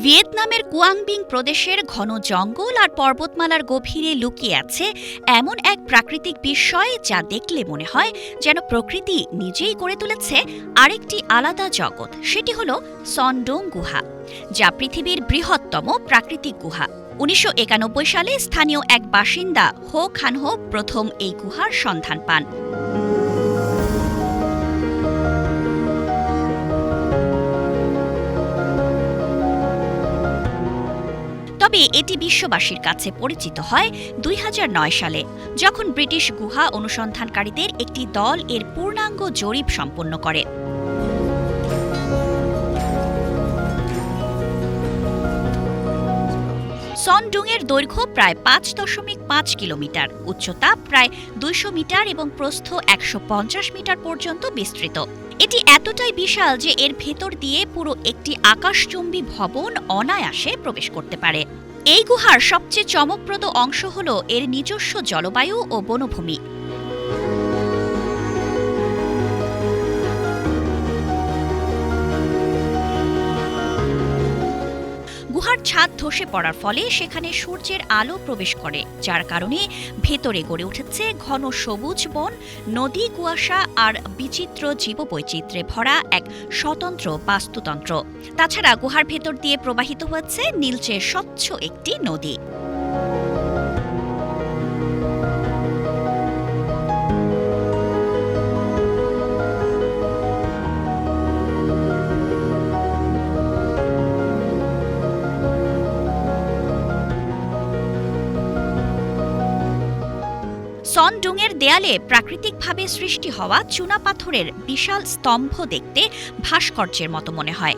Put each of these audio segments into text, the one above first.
ভিয়েতনামের কুয়াংবিং প্রদেশের ঘন জঙ্গল আর পর্বতমালার গভীরে লুকিয়ে আছে এমন এক প্রাকৃতিক বিস্ময় যা দেখলে মনে হয় যেন প্রকৃতি নিজেই গড়ে তুলেছে আরেকটি আলাদা জগৎ। সেটি হল সনডোং গুহা, যা পৃথিবীর বৃহত্তম প্রাকৃতিক গুহা। ১৯৯১ সালে স্থানীয় এক বাসিন্দা হো খানহো প্রথম এই গুহার সন্ধান পান। তবে এটি বিশ্ববাসীর কাছে পরিচিত হয় ২০০৯ সালে, যখন ব্রিটিশ গুহা অনুসন্ধানকারীদের একটি দল এর পূর্ণাঙ্গ জরিপ সম্পন্ন করে। সনডুংয়ের দৈর্ঘ্য প্রায় ৫.৫ কিলোমিটার, উচ্চতা প্রায় ২০০ মিটার এবং প্রস্থ ১৫০ মিটার পর্যন্ত বিস্তৃত। এটি এতটাই বিশাল যে এর ভেতর দিয়ে পুরো একটি আকাশচুম্বী ভবন অনায়াসে প্রবেশ করতে পারে। এই গুহার সবচেয়ে চমকপ্রদ অংশ হল এর নিজস্ব জলবায়ু ও বনভূমি। গুহার ছাদ ধসে পড়ার ফলে সেখানে সূর্যের আলো প্রবেশ করে, যার কারণে ভেতরে গড়ে উঠেছে ঘন সবুজ বন, নদী, কুয়াশা আর বিচিত্র জীববৈচিত্র্যে ভরা এক স্বতন্ত্র বাস্তুতন্ত্র। তাছাড়া গুহার ভেতর দিয়ে প্রবাহিত হচ্ছে নীলচে স্বচ্ছ একটি নদী। সনডুংয়ের দেয়ালে প্রাকৃতিকভাবে সৃষ্টি হওয়া চুনাপাথরের বিশাল স্তম্ভ দেখতে ভাস্কর্যের মতো মনে হয়।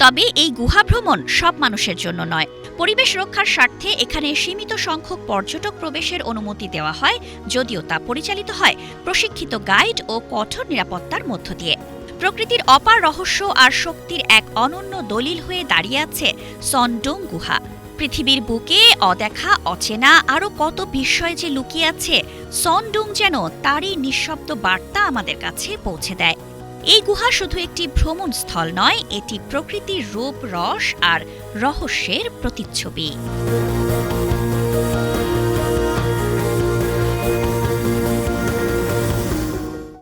তবে এই গুহা ভ্রমণ সব মানুষের জন্য নয়। পরিবেশ রক্ষার স্বার্থে এখানে সীমিত সংখ্যক পর্যটক প্রবেশের অনুমতি দেওয়া হয়, যদিও তা পরিচালিত হয় প্রশিক্ষিত গাইড ও কঠোর নিরাপত্তার মধ্য দিয়ে। প্রকৃতির অপার রহস্য আর শক্তির এক অনন্য দলিল হয়ে দাঁড়িয়ে আছে সনডোং গুহা। পৃথিবীর বুকে অদেখা, অচেনা আরও কত বিস্ময় যে লুকিয়ে আছে, সনডোং যেন তারই নিঃশব্দ বার্তা আমাদের কাছে পৌঁছে দেয়। এই গুহা শুধু একটি ভ্রমণ স্থল নয়, এটি প্রকৃতির রূপ, রস আর রহস্যের প্রতিচ্ছবি।